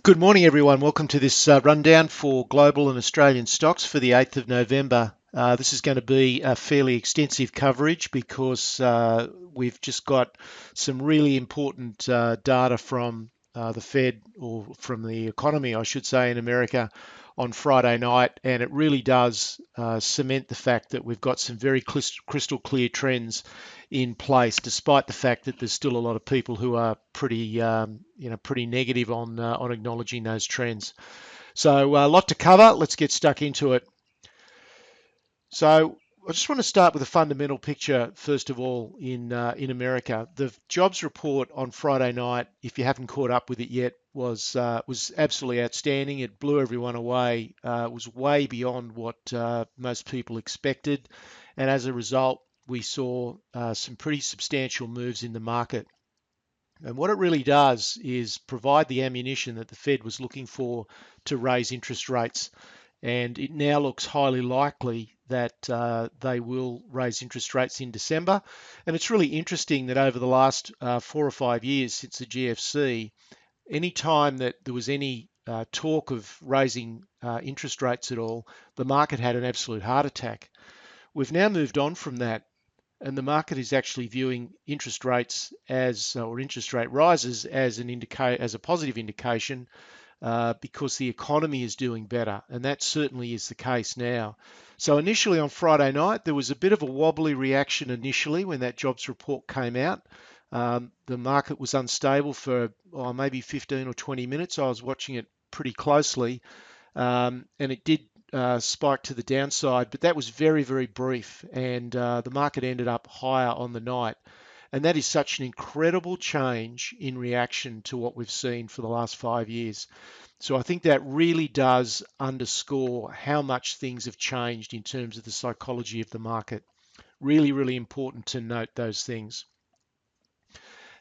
Good morning, everyone. Welcome to this rundown for global and Australian stocks for the 8th of November. This is going to be a fairly extensive coverage because we've just got some really important data from the Fed, or from the economy, I should say, in America on Friday night, and it really does cement the fact that we've got some very crystal clear trends in place, despite the fact that there's still a lot of people who are pretty negative on acknowledging those trends. So a lot to cover. Let's get stuck into it. So I just want to start with a fundamental picture first of all in America. The jobs report on Friday night, if you haven't caught up with it yet, was absolutely outstanding. It blew everyone away. It was way beyond what most people expected, and as a result, we saw some pretty substantial moves in the market. And what it really does is provide the ammunition that the Fed was looking for to raise interest rates. And it now looks highly likely that they will raise interest rates in December. And it's really interesting that over the last 4 or 5 years since the GFC, any time that there was any talk of raising interest rates at all, the market had an absolute heart attack. We've now moved on from that, and the market is actually viewing interest rates or interest rate rises as as a positive indication because the economy is doing better, and that certainly is the case now. So initially on Friday night, there was a bit of a wobbly reaction initially when that jobs report came out. The market was unstable for maybe 15 or 20 minutes. I was watching it pretty closely, and it did spike to the downside, but that was very, very brief, and the market ended up higher on the night. And that is such an incredible change in reaction to what we've seen for the last 5 years. So I think that really does underscore how much things have changed in terms of the psychology of the market. Really, really important to note those things.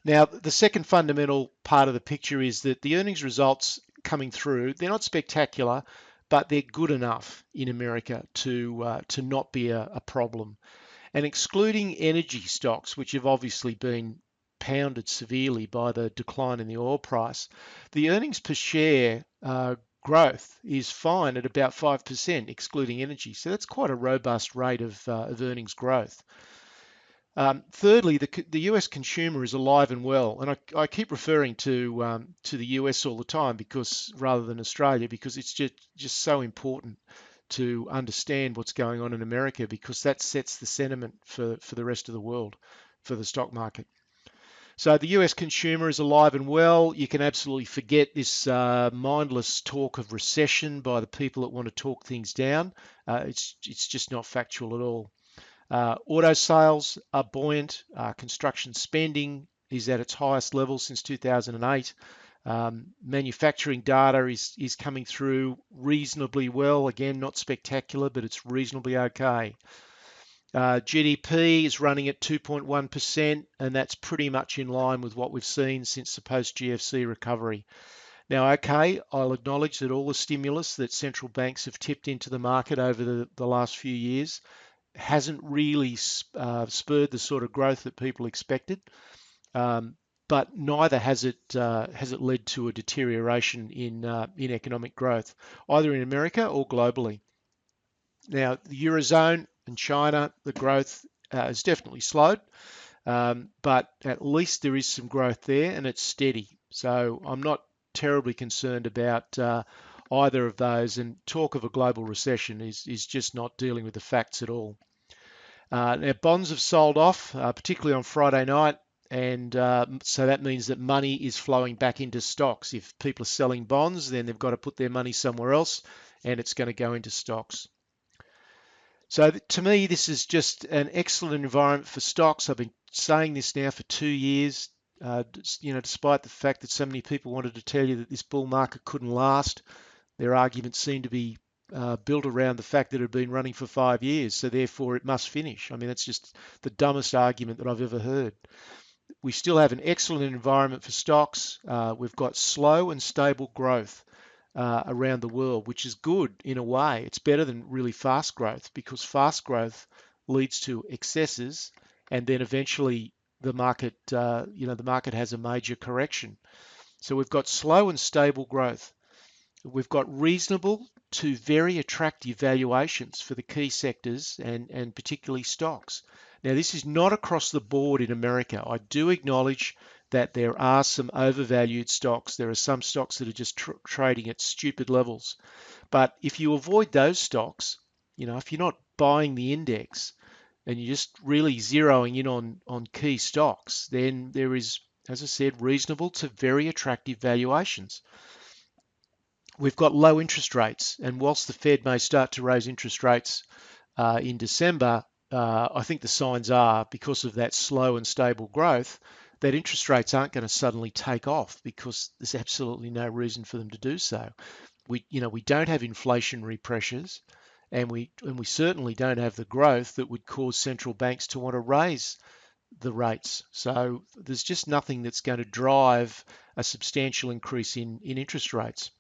Now, the second fundamental part of the picture is that the earnings results coming through, they're not spectacular, but they're good enough in America to not be a problem. And excluding energy stocks, which have obviously been pounded severely by the decline in the oil price, the earnings per share growth is fine at about 5%, excluding energy. So that's quite a robust rate of earnings growth. Thirdly, the US consumer is alive and well, and I keep referring to the US all the time because rather than Australia, because it's just so important to understand what's going on in America, because that sets the sentiment for the rest of the world, for the stock market. So the US consumer is alive and well. You can absolutely forget this mindless talk of recession by the people that want to talk things down. It's just not factual at all. Auto sales are buoyant. Construction spending is at its highest level since 2008. Manufacturing data is coming through reasonably well. Again, not spectacular, but it's reasonably okay. GDP is running at 2.1%, and that's pretty much in line with what we've seen since the post-GFC recovery. Now, okay, I'll acknowledge that all the stimulus that central banks have tipped into the market over the last few years hasn't really spurred the sort of growth that people expected, but neither has it led to a deterioration in economic growth, either in America or globally. Now, the Eurozone and China, the growth has definitely slowed, but at least there is some growth there, and it's steady. So I'm not terribly concerned about either of those, and talk of a global recession is just not dealing with the facts at all. Now, bonds have sold off, particularly on Friday night, and so that means that money is flowing back into stocks. If people are selling bonds, then they've got to put their money somewhere else, and it's going to go into stocks. So to me, this is just an excellent environment for stocks. I've been saying this now for 2 years. Despite the fact that so many people wanted to tell you that this bull market couldn't last, their arguments seem to be built around the fact that it had been running for 5 years, so therefore it must finish. I mean, that's just the dumbest argument that I've ever heard. We still have an excellent environment for stocks. We've got slow and stable growth around the world, which is good in a way. It's better than really fast growth, because fast growth leads to excesses, and then eventually the market has a major correction. So we've got slow and stable growth. We've got reasonable to very attractive valuations for the key sectors and particularly stocks. Now, this is not across the board in America. I do acknowledge that there are some overvalued stocks. There are some stocks that are just trading at stupid levels. But if you avoid those stocks, if you're not buying the index and you're just really zeroing in on key stocks, then there is, as I said, reasonable to very attractive valuations. We've got low interest rates, and whilst the Fed may start to raise interest rates in December, I think the signs are, because of that slow and stable growth, that interest rates aren't going to suddenly take off because there's absolutely no reason for them to do so. We don't have inflationary pressures, and we certainly don't have the growth that would cause central banks to want to raise the rates. So there's just nothing that's going to drive a substantial increase in interest rates.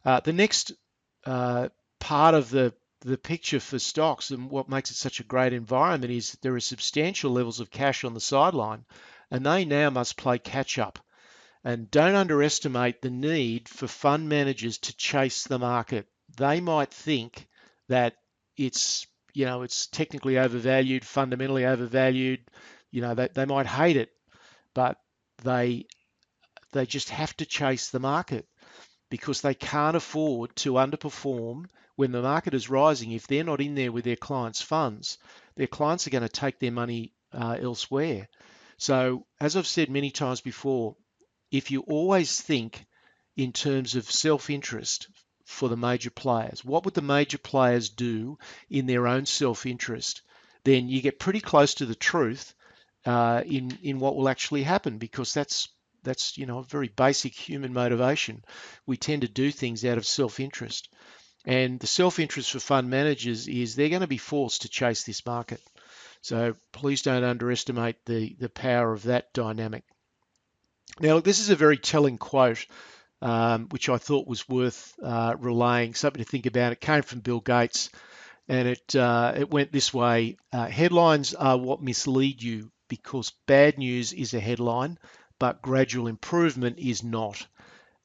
The next part of the picture for stocks and what makes it such a great environment is that there are substantial levels of cash on the sideline, and they now must play catch up. And don't underestimate the need for fund managers to chase the market. They might think that it's technically overvalued, fundamentally overvalued. They might hate it, but they they just have to chase the market because they can't afford to underperform when the market is rising. If they're not in there with their clients' funds, their clients are going to take their money elsewhere. So, as I've said many times before, if you always think in terms of self-interest for the major players, what would the major players do in their own self-interest? Then you get pretty close to the truth in what will actually happen, because that's a very basic human motivation. We tend to do things out of self-interest, and the self-interest for fund managers is they're going to be forced to chase this market. So please don't underestimate the power of that dynamic. Now, look, this is a very telling quote, which I thought was worth relaying, something to think about. It came from Bill Gates, and it went this way. Headlines are what mislead you, because bad news is a headline, but gradual improvement is not.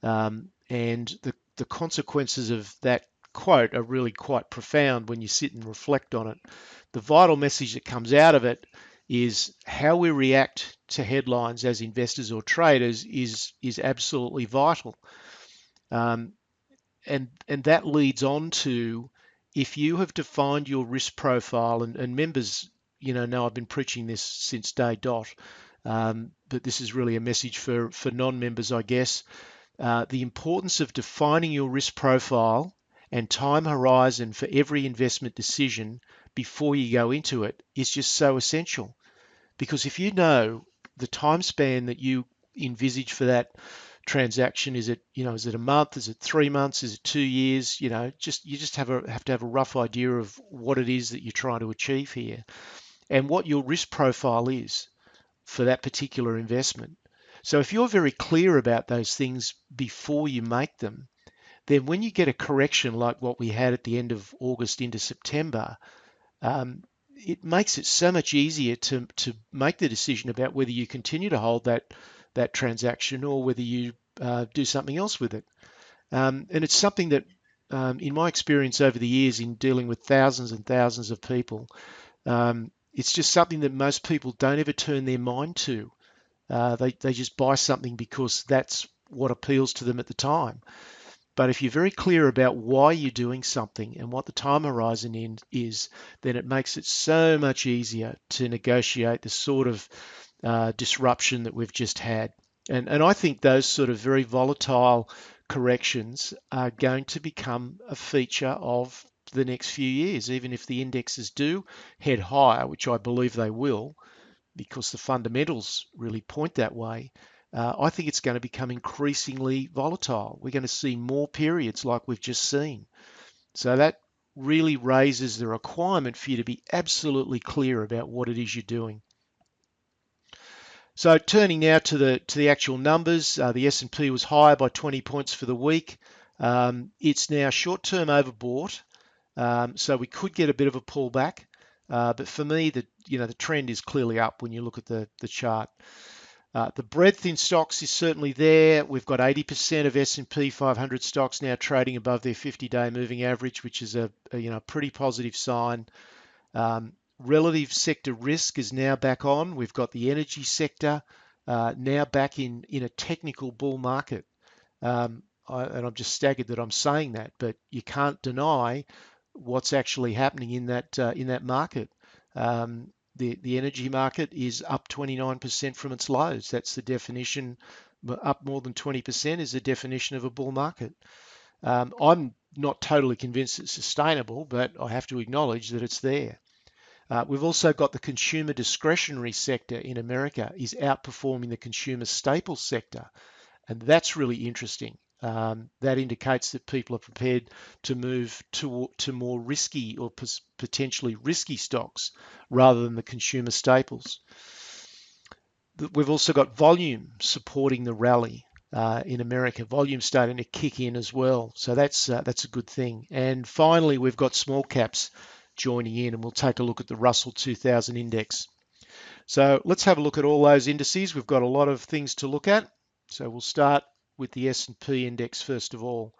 And the consequences of that quote are really quite profound when you sit and reflect on it. The vital message that comes out of it is how we react to headlines as investors or traders is absolutely vital. And that leads on to, if you have defined your risk profile, and members, know I've been preaching this since day dot, but this is really a message for non-members, I guess. The importance of defining your risk profile and time horizon for every investment decision before you go into it is just so essential. Because if you know the time span that you envisage for that transaction, is it a month, is it 3 months, is it 2 years, you just have to have a rough idea of what it is that you're trying to achieve here and what your risk profile is for that particular investment. So if you're very clear about those things before you make them, then when you get a correction like what we had at the end of August into September, it makes it so much easier to make the decision about whether you continue to hold that transaction or whether you do something else with it. And it's something that, in my experience over the years in dealing with thousands and thousands of people, it's just something that most people don't ever turn their mind to. They just buy something because that's what appeals to them at the time. But if you're very clear about why you're doing something and what the time horizon is, then it makes it so much easier to negotiate the sort of disruption that we've just had. And I think those sort of very volatile corrections are going to become a feature of the next few years, even if the indexes do head higher, which I believe they will, because the fundamentals really point that way. I think it's going to become increasingly volatile. We're going to see more periods like we've just seen. So that really raises the requirement for you to be absolutely clear about what it is you're doing. So turning now to the actual numbers, the S&P was higher by 20 points for the week. It's now short-term overbought, so we could get a bit of a pullback. But for me, the trend is clearly up when you look at the chart. The breadth in stocks is certainly there. We've got 80% of S&P 500 stocks now trading above their 50-day moving average, which is a pretty positive sign. Relative sector risk is now back on. We've got the energy sector now back in a technical bull market. And I'm just staggered that I'm saying that, but you can't deny what's actually happening in that market. The energy market is up 29% from its lows. That's the definition. Up more than 20% is the definition of a bull market. I'm not totally convinced it's sustainable, but I have to acknowledge that it's there. We've also got the consumer discretionary sector in America is outperforming the consumer staples sector, and that's really interesting. That indicates that people are prepared to move to more risky or potentially risky stocks rather than the consumer staples. We've also got volume supporting the rally in America. Volume starting to kick in as well, so that's a good thing. And finally, we've got small caps joining in, and we'll take a look at the Russell 2000 index. So let's have a look at all those indices. We've got a lot of things to look at. So we'll start with the S&P index first of all.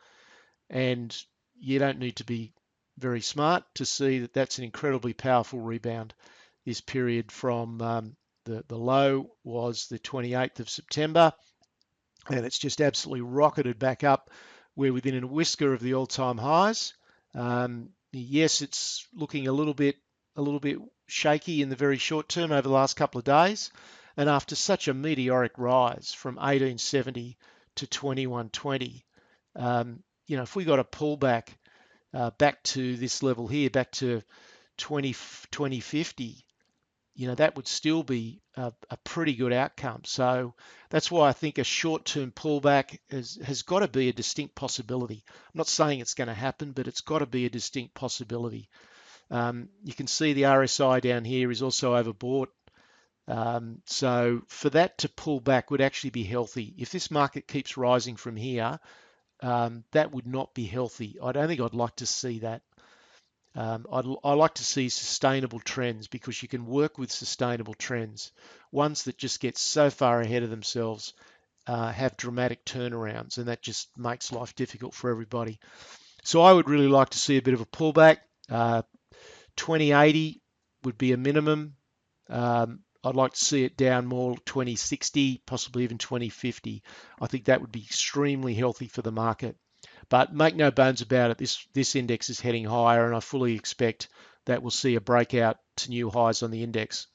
And you don't need to be very smart to see that that's an incredibly powerful rebound. This period from the low was the 28th of September, and it's just absolutely rocketed back up. We're within a whisker of the all-time highs. Yes, it's looking a little bit shaky in the very short term over the last couple of days. And after such a meteoric rise from 1870 to 2120, if we got a pullback back to this level here, back to 2050, that would still be a pretty good outcome. So that's why I think a short-term pullback has got to be a distinct possibility. I'm not saying it's going to happen, but it's got to be a distinct possibility. You can see the RSI down here is also overbought. So for that to pull back would actually be healthy. If this market keeps rising from here, that would not be healthy. I don't think I'd like to see that. I like to see sustainable trends because you can work with sustainable trends. Ones that just get so far ahead of themselves have dramatic turnarounds, and that just makes life difficult for everybody. So I would really like to see a bit of a pullback. 2080 would be a minimum. I'd like to see it down more 2060, possibly even 2050. I think that would be extremely healthy for the market. But make no bones about it, this index is heading higher, and I fully expect that we'll see a breakout to new highs on the index.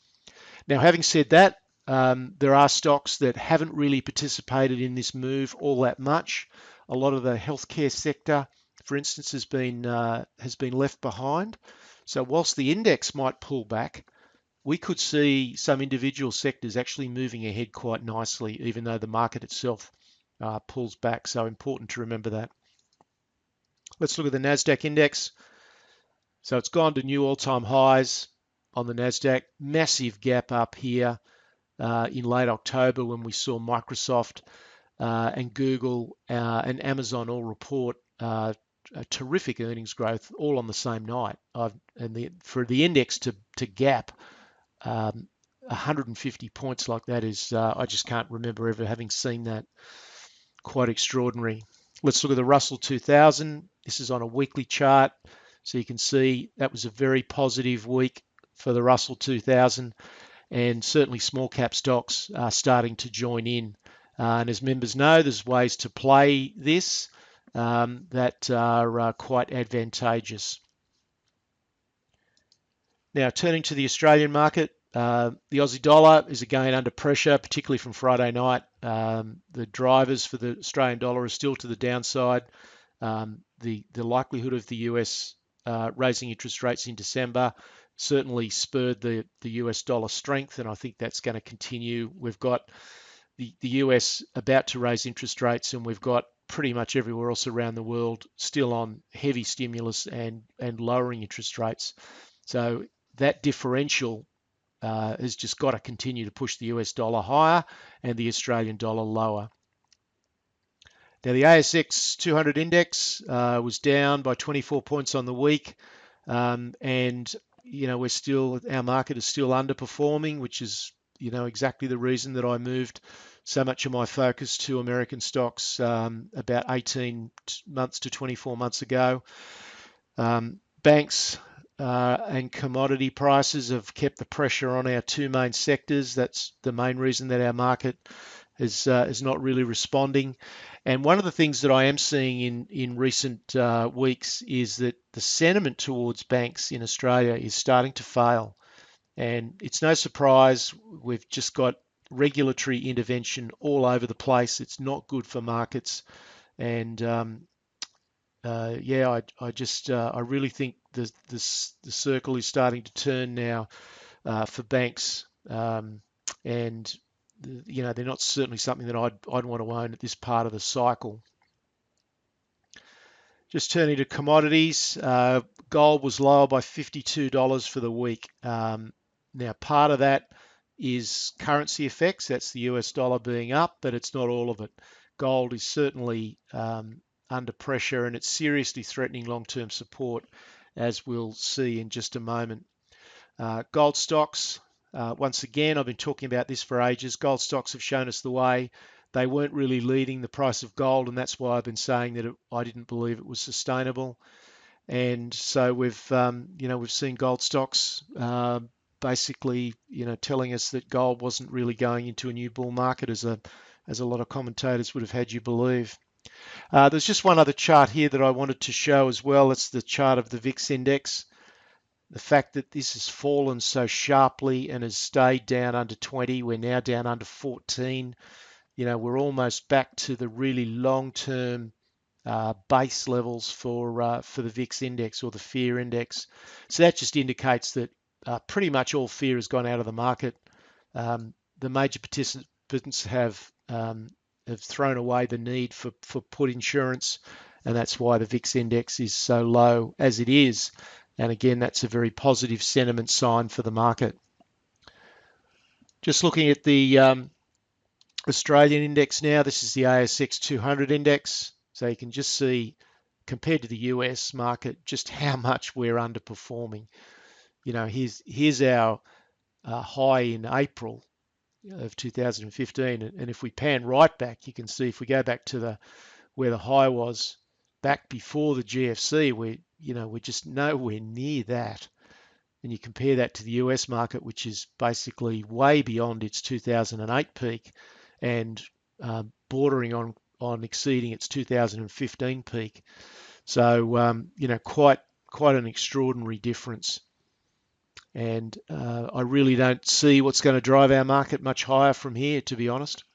Now, having said that, there are stocks that haven't really participated in this move all that much. A lot of the healthcare sector, for instance, has been left behind. So whilst the index might pull back, we could see some individual sectors actually moving ahead quite nicely, even though the market itself pulls back. So important to remember that. Let's look at the NASDAQ index. So it's gone to new all-time highs on the NASDAQ. Massive gap up here in late October when we saw Microsoft and Google and Amazon all report a terrific earnings growth all on the same night. For the index to gap 150 points like that is, I just can't remember ever having seen that. Quite extraordinary. Let's look at the Russell 2000. This is on a weekly chart. So you can see that was a very positive week for the Russell 2000, and certainly small cap stocks are starting to join in. And as members know, there's ways to play this that are quite advantageous. Now, turning to the Australian market, the Aussie dollar is again under pressure, particularly from Friday night. The drivers for the Australian dollar are still to the downside. The likelihood of the US raising interest rates in December certainly spurred the US dollar strength, and I think that's going to continue. We've got the US about to raise interest rates, and we've got pretty much everywhere else around the world still on heavy stimulus and lowering interest rates. So that differential has just got to continue to push the US dollar higher and the Australian dollar lower. Now the ASX 200 index was down by 24 points on the week, and our market is still underperforming, which is exactly the reason that I moved so much of my focus to American stocks about 18 months to 24 months ago. Banks and commodity prices have kept the pressure on our two main sectors. That's the main reason that our market is not really responding. And one of the things that I am seeing in recent weeks is that the sentiment towards banks in Australia is starting to fail. And it's no surprise we've just got regulatory intervention all over the place. It's not good for markets. And yeah, I really think the circle is starting to turn now for banks, and they're not certainly something that I'd want to own at this part of the cycle. Just turning to commodities, gold was lower by $52 for the week. Now, part of that is currency effects. That's the US dollar being up, but it's not all of it. Gold is certainly under pressure, and it's seriously threatening long-term support, as we'll see in just a moment. Gold stocks, once again, I've been talking about this for ages. Gold stocks have shown us the way. They weren't really leading the price of gold, and that's why I've been saying that I didn't believe it was sustainable. And so we've seen gold stocks basically, telling us that gold wasn't really going into a new bull market, as a lot of commentators would have had you believe. There's just one other chart here that I wanted to show as well. It's the chart of the VIX Index. The fact that this has fallen so sharply and has stayed down under 20, we're now down under 14. We're almost back to the really long-term base levels for the VIX index, or the fear index. So that just indicates that pretty much all fear has gone out of the market. The major participants have thrown away the need for put insurance, and that's why the VIX index is so low as it is. And again, that's a very positive sentiment sign for the market. Just looking at the Australian index now, this is the ASX 200 index. So you can just see, compared to the US market, just how much we're underperforming. Here's our high in April of 2015, and if we pan right back, you can see if we go back to where the high was back before the GFC, we're just nowhere near that. And you compare that to the US market, which is basically way beyond its 2008 peak and bordering on exceeding its 2015 peak. So, quite an extraordinary difference. And I really don't see what's going to drive our market much higher from here, to be honest.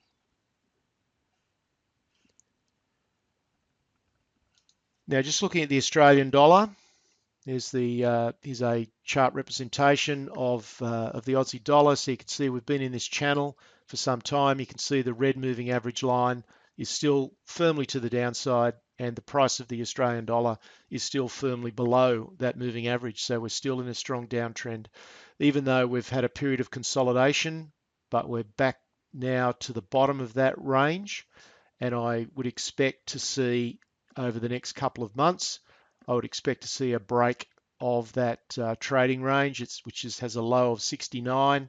Now, just looking at the Australian dollar, here's a chart representation of the Aussie dollar. So you can see we've been in this channel for some time. You can see the red moving average line is still firmly to the downside, and the price of the Australian dollar is still firmly below that moving average. So we're still in a strong downtrend, even though we've had a period of consolidation, but we're back now to the bottom of that range. And I would expect to see over the next couple of months, I would expect to see a break of that trading range, which has a low of 69,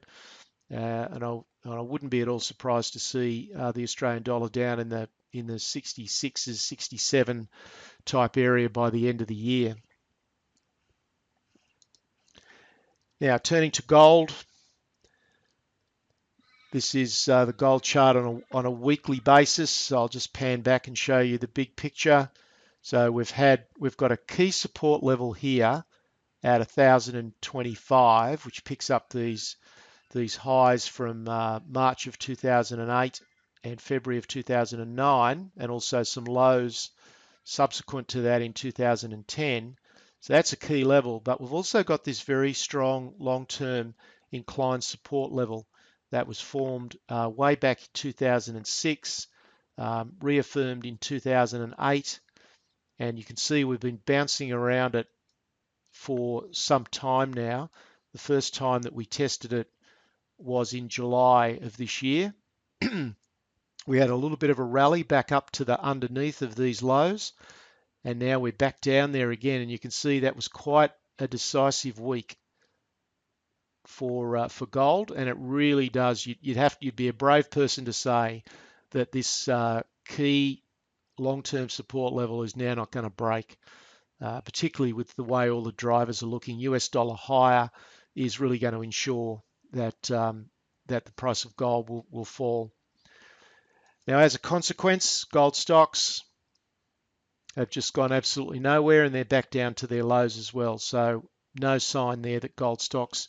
and I wouldn't be at all surprised to see the Australian dollar down in the 66s, 67 type area by the end of the year. Now, turning to gold. This is the gold chart on a weekly basis. So I'll just pan back and show you the big picture. So we've got a key support level here at 1,025, which picks up these highs from March of 2008 and February of 2009, and also some lows subsequent to that in 2010. So that's a key level, but we've also got this very strong long-term inclined support level that was formed way back in 2006, reaffirmed in 2008, and you can see we've been bouncing around it for some time now. The first time that we tested it was in July of this year. We had a little bit of a rally back up to the underneath of these lows, and now we're back down there again, and you can see that was quite a decisive week. for gold, and it really does. You'd be a brave person to say that this key long-term support level is now not going to break, particularly with the way all the drivers are looking. US dollar higher is really going to ensure that that the price of gold will fall. Now, as a consequence, gold stocks have just gone absolutely nowhere, and they're back down to their lows as well. So no sign there that gold stocks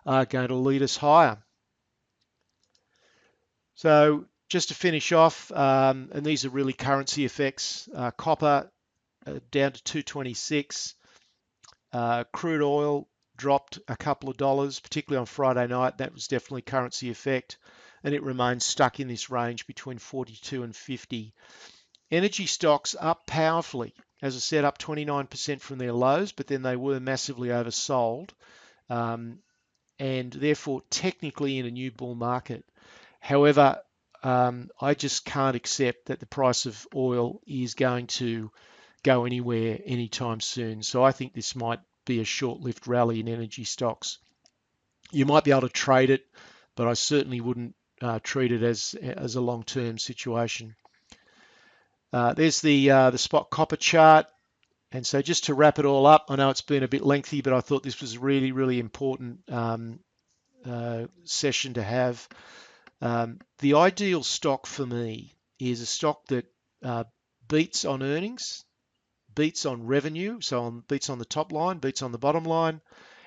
are going to lead us higher. So just to finish off, and these are really currency effects, copper down to 226, crude oil dropped a couple of dollars, particularly on Friday night. That was definitely currency effect, and it remains stuck in this range between 42 and 50. Energy stocks up powerfully, as I said, up 29% from their lows, but then they were massively oversold, and therefore technically in a new bull market. However, I just can't accept that the price of oil is going to go anywhere anytime soon. So I think this might be a short-lived rally in energy stocks. You might be able to trade it, but I certainly wouldn't treat it as a long-term situation. There's the spot copper chart. And so just to wrap it all up, I know it's been a bit lengthy, but I thought this was a really, really important session to have. The ideal stock for me is a stock that beats on earnings, beats on revenue, beats on the top line, beats on the bottom line,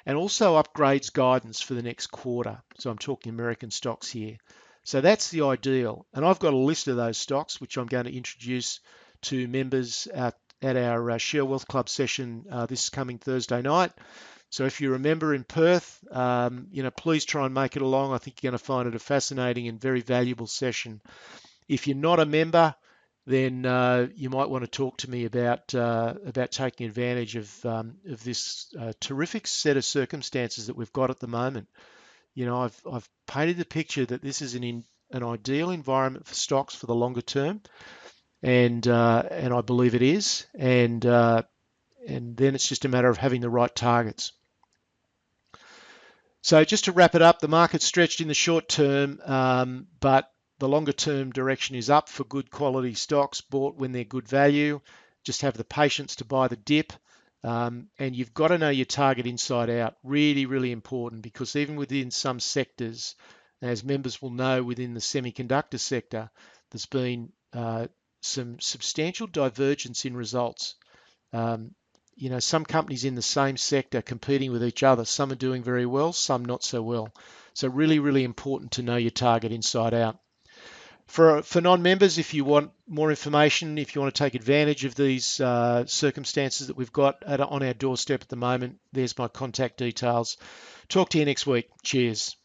and also upgrades guidance for the next quarter. So I'm talking American stocks here. So that's the ideal. And I've got a list of those stocks, which I'm going to introduce to members at our Share Wealth Club session this coming Thursday night. So if you're a member in Perth, please try and make it along. I think you're going to find it a fascinating and very valuable session. If you're not a member, then you might want to talk to me about taking advantage of this terrific set of circumstances that we've got at the moment. You know, I've painted the picture that this is an ideal environment for stocks for the longer term, and I believe it is, and then it's just a matter of having the right targets. So just to wrap it up, the market's stretched in the short term, but the longer term direction is up for good quality stocks bought when they're good value. Just have the patience to buy the dip. And you've got to know your target inside out. Really, really important, because even within some sectors, as members will know, within the semiconductor sector, there's been some substantial divergence in results. Some companies in the same sector competing with each other, some are doing very well, some not so well. So really, really important to know your target inside out. For non-members, if you want more information, if you want to take advantage of these circumstances that we've got on our doorstep at the moment, there's my contact details. Talk to you next week. Cheers.